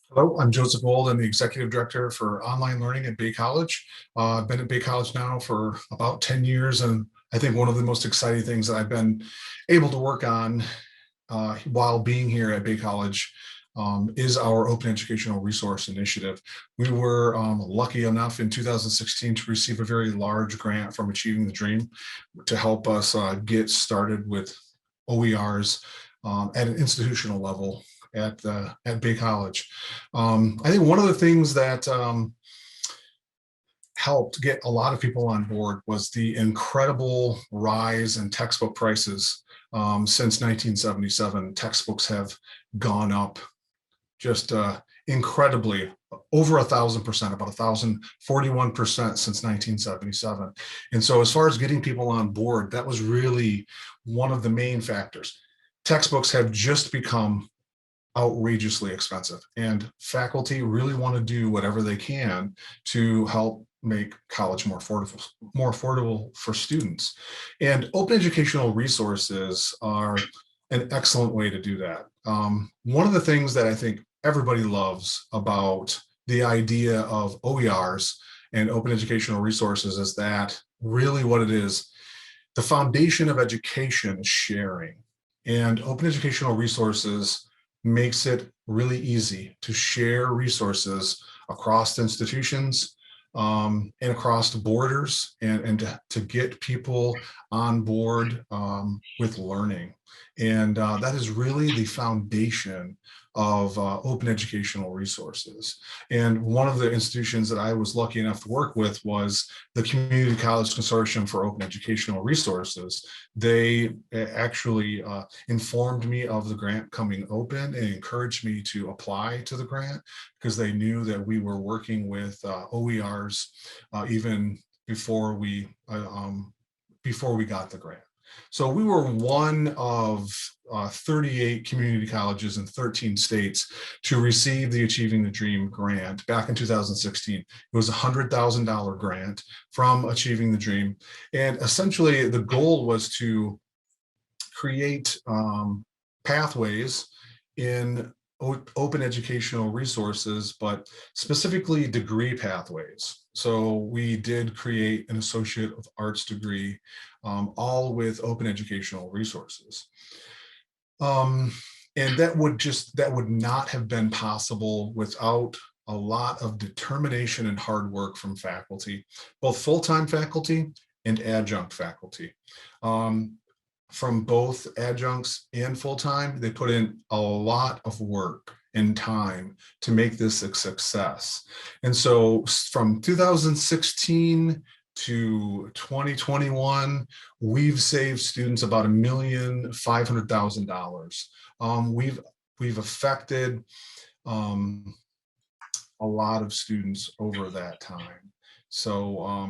Hello, I'm Joseph Wold. I'm the Executive Director for Online Learning at Bay College. I've been at Bay College now for about 10 years, and I think one of the most exciting things that I've been able to work on while being here at Bay College is our Open Educational Resource Initiative. We were lucky enough in 2016 to receive a very large grant from Achieving the Dream to help us get started with OERs at an institutional level at Bay College. I think one of the things that helped get a lot of people on board was the incredible rise in textbook prices. Since 1977, textbooks have gone up just incredibly, over 1,000%, about 1,041% since 1977. And so as far as getting people on board, that was really one of the main factors. Textbooks have just become outrageously expensive, and faculty really want to do whatever they can to help make college more affordable for students. And open educational resources are an excellent way to do that. One of the things that I think everybody loves about the idea of OERs and open educational resources is that really what it is, the foundation of education is sharing. And open educational resources makes it really easy to share resources across institutions and across borders, and to get people on board with learning. And that is really the foundation of open educational resources. And one of the institutions that I was lucky enough to work with was the Community College Consortium for Open Educational Resources. They actually informed me of the grant coming open and encouraged me to apply to the grant because they knew that we were working with OERs even before we got the grant. So we were one of 38 community colleges in 13 states to receive the Achieving the Dream grant back in 2016. It was a $100,000 grant from Achieving the Dream. And essentially the goal was to create pathways in open educational resources, but specifically degree pathways. So we did create an Associate of Arts degree, all with open educational resources. And that would not have been possible without a lot of determination and hard work from faculty, both full-time faculty and adjunct faculty. From both adjuncts and full-time, they put in a lot of work and time to make this a success. And so from 2016 to 2021, we've saved students about $1,500,000. We've affected a lot of students over that time. So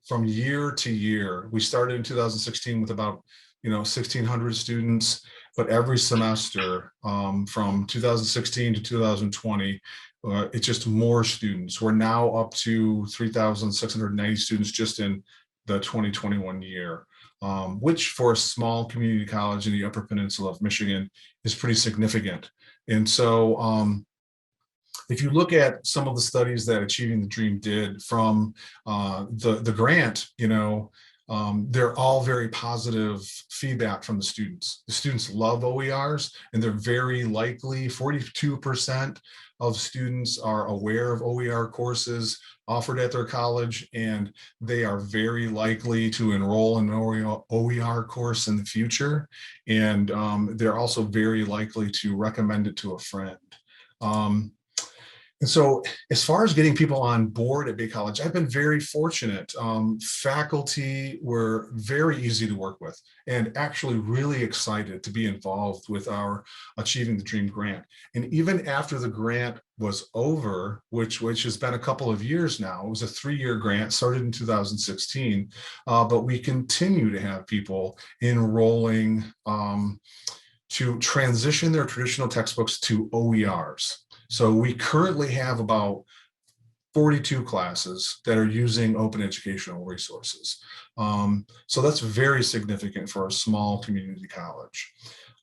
from year to year, we started in 2016 with about 1,600 students, but every semester from 2016 to 2020, it's just more students. We're now up to 3,690 students just in the 2021 year, which for a small community college in the Upper Peninsula of Michigan is pretty significant. And so if you look at some of the studies that Achieving the Dream did from the grant, they're all very positive feedback from the students. The students love OERs, and they're very likely, 42% of students are aware of OER courses offered at their college, and they are very likely to enroll in an OER course in the future. And they're also very likely to recommend it to a friend. And so as far as getting people on board at Bay College, I've been very fortunate. Faculty were very easy to work with and actually really excited to be involved with our Achieving the Dream grant. And even after the grant was over, which has been a couple of years now, it was a 3-year grant, started in 2016, but we continue to have people enrolling to transition their traditional textbooks to OERs. So we currently have about 42 classes that are using open educational resources. So that's very significant for a small community college.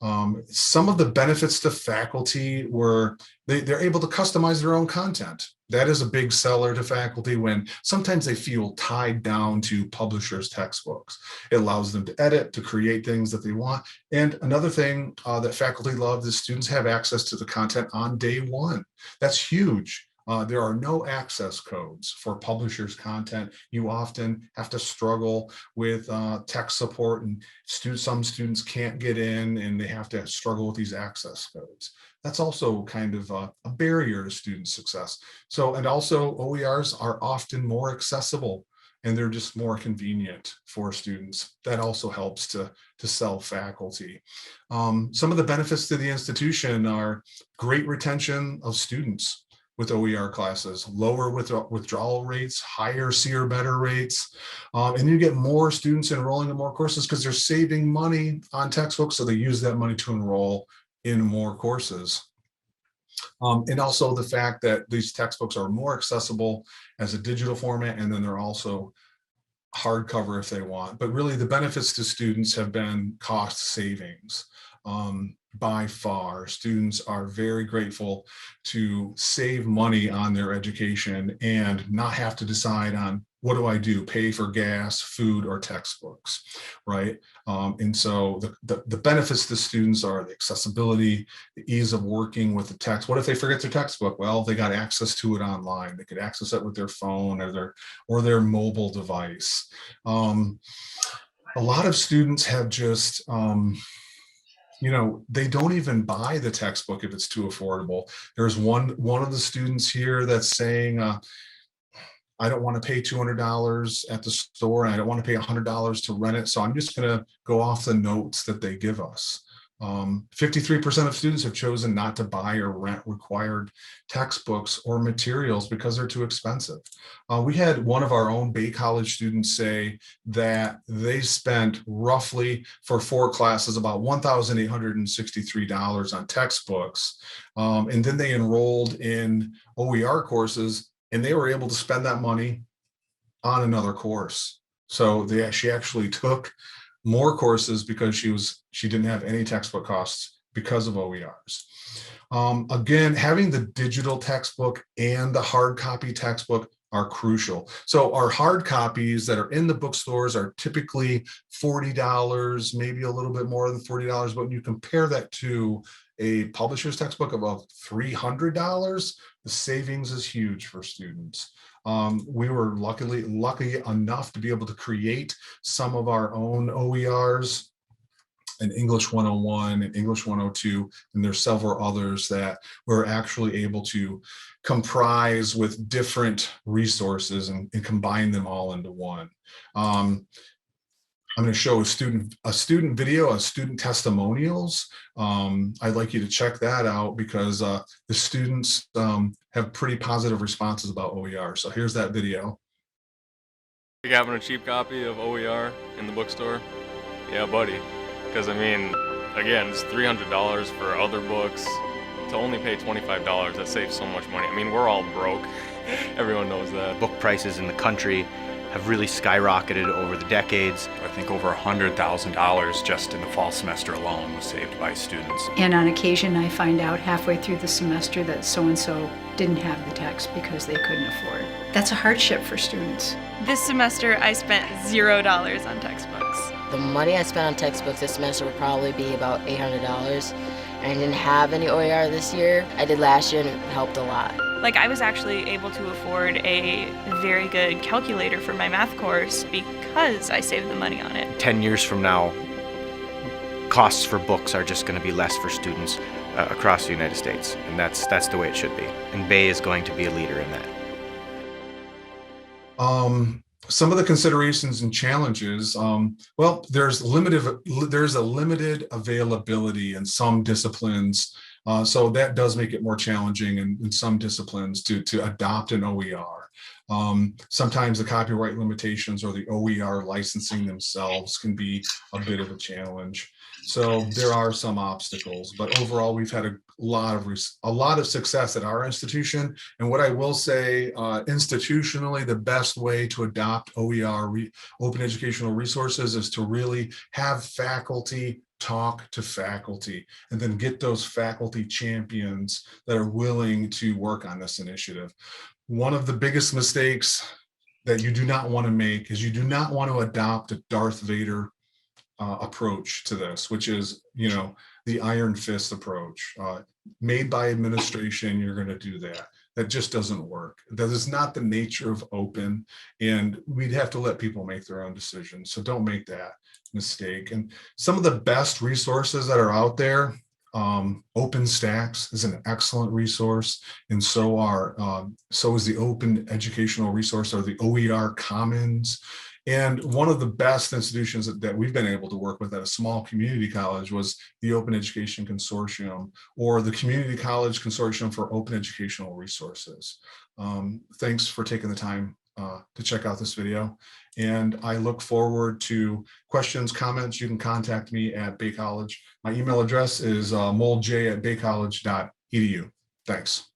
Some of the benefits to faculty were they're able to customize their own content. That is a big seller to faculty when sometimes they feel tied down to publishers' textbooks. It allows them to edit, to create things that they want. And another thing that faculty love is students have access to the content on day one. That's huge. There are no access codes for publishers' content. You often have to struggle with tech support, and some students can't get in and they have to struggle with these access codes. That's also kind of a barrier to student success. So, and also OERs are often more accessible and they're just more convenient for students. That also helps to sell faculty. Some of the benefits to the institution are great retention of students with OER classes, lower withdrawal rates, higher C or better rates, and you get more students enrolling in more courses because they're saving money on textbooks, so they use that money to enroll in more courses. And also the fact that these textbooks are more accessible as a digital format, and then they're also hardcover if they want. But really the benefits to students have been cost savings. By far, students are very grateful to save money on their education and not have to decide on what do I do, pay for gas, food, or textbooks, right? And so the benefits to students are the accessibility, the ease of working with the text. What if they forget their textbook? Well, they got access to it online. They could access it with their phone or their mobile device. A lot of students have just they don't even buy the textbook if it's too affordable. There's one of the students here that's saying, I don't want to pay $200 at the store, and I don't want to pay $100 to rent it. So I'm just going to go off the notes that they give us. 53% of students have chosen not to buy or rent required textbooks or materials because they're too expensive. We had one of our own Bay College students say that they spent roughly for 4 classes about $1,863 on textbooks. And then they enrolled in OER courses and they were able to spend that money on another course. So she actually took more courses because she didn't have any textbook costs because of OERs. Again, having the digital textbook and the hard copy textbook are crucial. So our hard copies that are in the bookstores are typically $40, maybe a little bit more than $40, but when you compare that to a publisher's textbook of about $300, the savings is huge for students. We were lucky enough to be able to create some of our own OERs in English 101 and English 102, and there's several others that we're actually able to comprise with different resources and combine them all into one. I'm going to show a student video of student testimonials. I'd like you to check that out because the students have pretty positive responses about OER. So here's that video. You having a cheap copy of OER in the bookstore? Yeah, buddy. Because I mean, again, it's $300 for other books. To only pay $25, that saves so much money. I mean, we're all broke. Everyone knows that. Book prices in the country have really skyrocketed over the decades. I think over $100,000 just in the fall semester alone was saved by students. And on occasion, I find out halfway through the semester that so-and-so didn't have the text because they couldn't afford. That's a hardship for students. This semester, I spent $0 on textbooks. The money I spent on textbooks this semester would probably be about $800. And I didn't have any OER this year. I did last year and it helped a lot. Like, I was actually able to afford a very good calculator for my math course because I saved the money on it. 10 years from now, costs for books are just going to be less for students across the United States, and that's the way it should be. And Bay is going to be a leader in that. Some of the considerations and challenges, well, there's a limited availability in some disciplines. So that does make it more challenging in some disciplines to adopt an OER. Sometimes the copyright limitations or the OER licensing themselves can be a bit of a challenge. So there are some obstacles, but overall we've had a lot of success at our institution. And what I will say, institutionally, the best way to adopt OER, open educational resources, is to really have faculty talk to faculty, and then get those faculty champions that are willing to work on this initiative. One of the biggest mistakes that you do not want to make is you do not want to adopt a Darth Vader approach to this, which is, the iron fist approach. Made by administration, you're going to do that. That just doesn't work. That is not the nature of open, and we'd have to let people make their own decisions. So don't make that mistake. And some of the best resources that are out there, OpenStax is an excellent resource, and so is the Open Educational Resource, or the OER Commons. And one of the best institutions that we've been able to work with at a small community college was the Open Education Consortium, or the Community College Consortium for Open Educational Resources. Thanks for taking the time to check out this video. And I look forward to questions, comments. You can contact me at Bay College. My email address is moldj@baycollege.edu. Thanks.